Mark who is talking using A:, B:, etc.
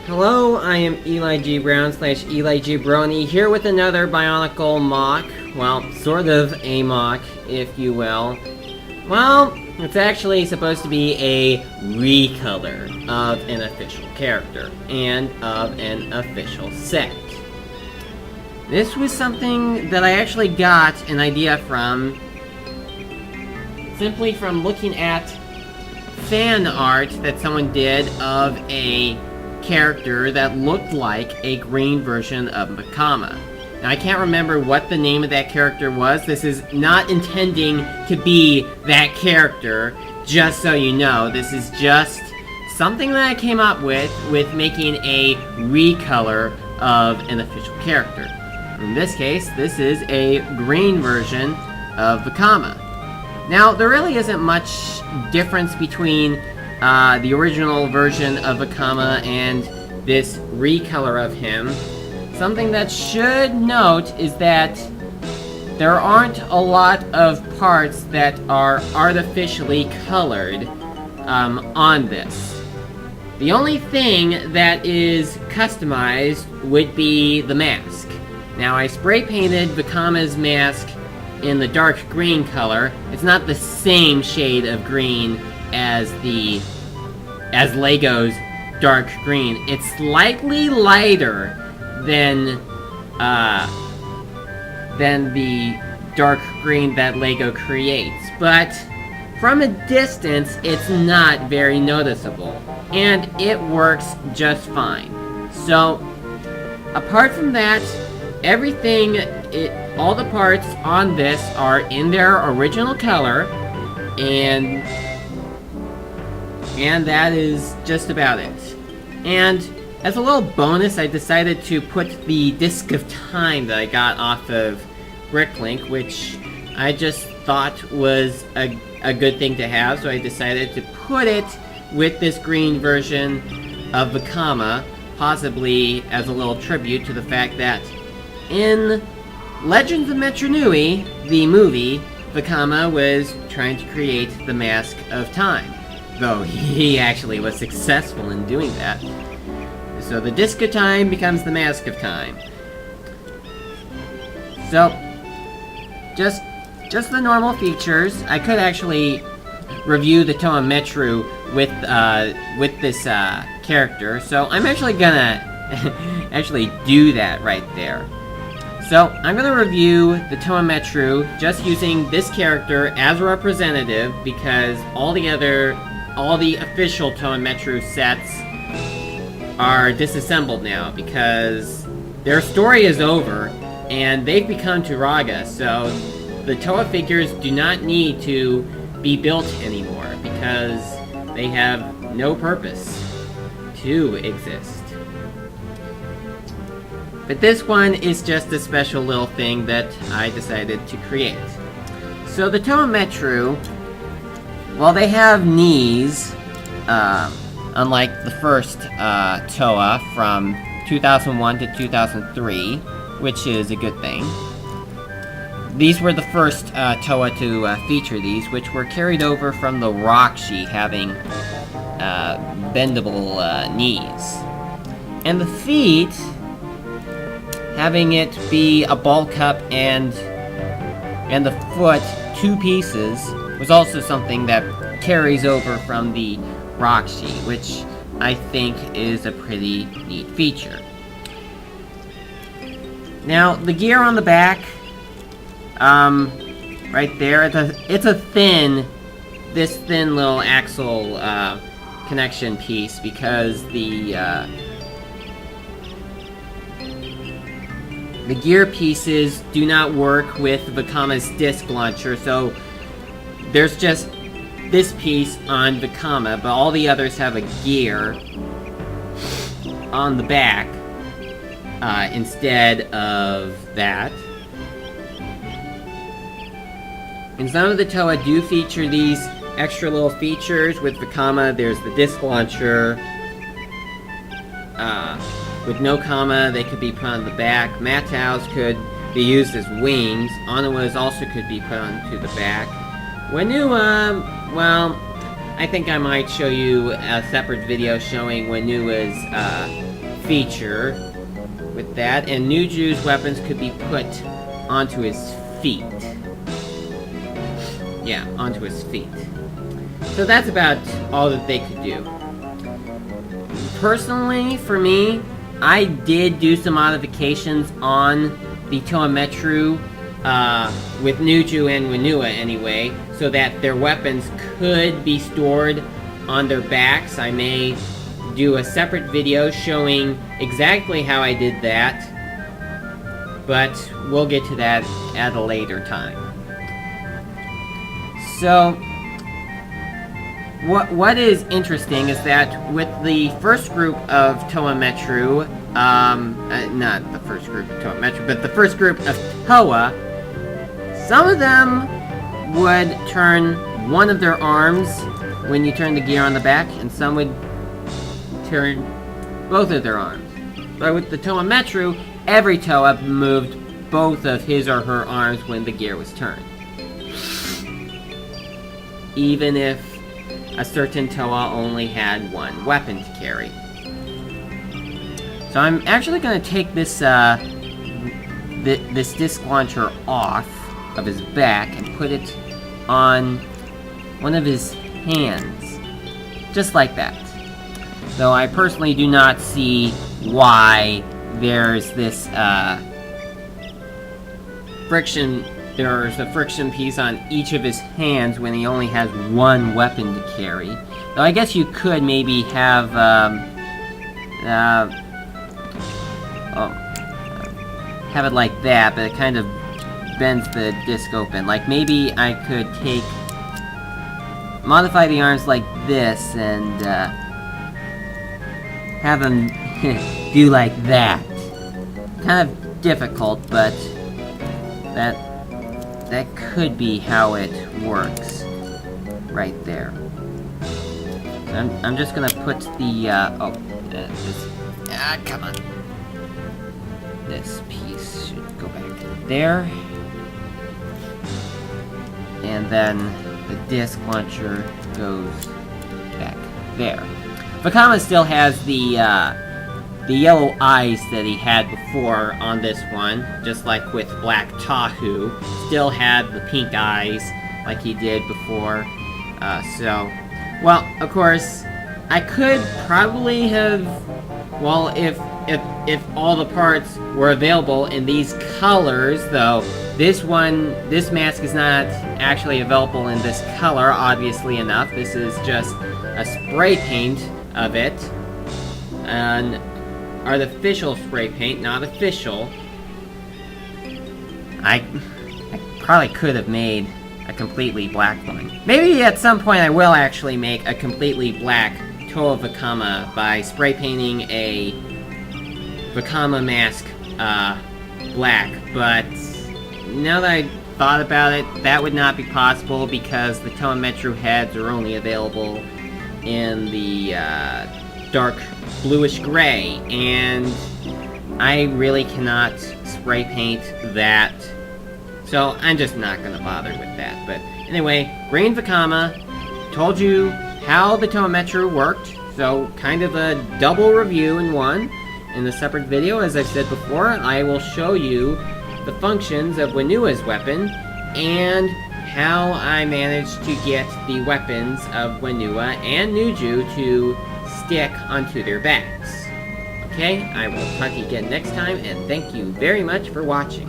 A: Hello, I am Eli G. Brown / Eli G. Brony here with another Bionicle MOC. Well, sort of a MOC, if you will. Well, it's actually supposed to be a recolor of an official character and of an official set. This was something that I actually got an idea from simply from looking at fan art that someone did of a character that looked like a green version of Vakama. Now, I can't remember what the name of that character was. This is not intending to be that character, just so you know. This is just something that I came up with making a recolor of an official character. In this case, this is a green version of Vakama. Now, there really isn't much difference between the original version of Vakama and this recolor of him. Something that should note is that there aren't a lot of parts that are artificially colored on this. The only thing that is customized would be the mask. Now, I spray painted Vakama's mask in the dark green color. It's not the same shade of green as Lego's dark green. It's slightly lighter than the dark green that Lego creates, but from a distance it's not very noticeable, and it works just fine. So apart from that, everything, all the parts on this are in their original color, and that is just about it. And as a little bonus, I decided to put the Disc of Time that I got off of Bricklink, which I just thought was a good thing to have, so I decided to put it with this green version of Vakama, possibly as a little tribute to the fact that in Legends of Metru Nui, the movie, Vakama was trying to create the Mask of Time, though he actually was successful in doing that. So the Disc of Time becomes the Mask of Time. So, just the normal features. I could actually review the Toa Metru with this character, so I'm actually gonna actually do that right there. So, I'm gonna review the Toa Metru just using this character as a representative, because all the official Toa Metru sets are disassembled now, because their story is over, and they've become Turaga, so the Toa figures do not need to be built anymore, because they have no purpose to exist. But this one is just a special little thing that I decided to create. So the Toa Metru, well, they have knees, unlike the first Toa from 2001 to 2003, which is a good thing. These were the first Toa to feature these, which were carried over from the Rockshi having bendable knees. And the feet, having it be a ball cup and the foot two pieces, was also something that carries over from the Rockshi, which I think is a pretty neat feature. Now, the gear on the back, right there, it's a thin little axle connection piece, because the gear pieces do not work with Vakama's disc launcher, so there's just this piece on Vakama, but all the others have a gear on the back instead of that. And some of the Toa do feature these extra little features. With Vakama, there's the disc launcher. With no Kama, they could be put on the back. Mataus could be used as wings. Onawas also could be put onto the back. Wenua, well, I think I might show you a separate video showing Wenua's feature with that, and Nuju's weapons could be put onto his feet. Yeah, onto his feet. So that's about all that they could do. Personally, for me, I did do some modifications on the Toa Metru with Nuju and Wenua anyway, so that their weapons could be stored on their backs. I may do a separate video showing exactly how I did that, but we'll get to that at a later time. So, what is interesting is that with the first group of Toa Metru, not the first group of Toa Metru, but the first group of Toa, some of them would turn one of their arms when you turn the gear on the back, and some would turn both of their arms. But with the Toa Metru, every Toa moved both of his or her arms when the gear was turned. Even if a certain Toa only had one weapon to carry. So I'm actually going to take this this disc launcher off of his back and put it on one of his hands. Just like that. Though I personally do not see why there's this friction. There's a friction piece on each of his hands when he only has one weapon to carry. Though I guess you could maybe have have it like that, but it kind of bends the disc open. Like maybe I could modify the arms like this and have them do like that. Kind of difficult, but that could be how it works. Right there. So I'm just gonna put the, come on. This piece should go back there. And then the disc launcher goes back there. Vakama still has the yellow eyes that he had before on this one, just like with Black Tahu. Still had the pink eyes like he did before. Well, of course, I could probably have, well, if all the parts were available in these colors, though, this mask is not actually available in this color, obviously enough. This is just a spray paint of it. An artificial spray paint, not official. I probably could have made a completely black one. Maybe at some point I will actually make a completely black Toa Vakama by spray painting a Vakama mask black, but now that I thought about it, that would not be possible because the Toa Metru heads are only available in the dark bluish gray, and I really cannot spray paint that, so I'm just not gonna bother with that. But anyway, Green Vakama told you how the Toa Metru worked, so kind of a double review in one. In the separate video, as I've said before, I will show you the functions of Wenua's weapon and how I managed to get the weapons of Wenua and Nuju to stick onto their backs. Okay, I will talk to you again next time, and thank you very much for watching.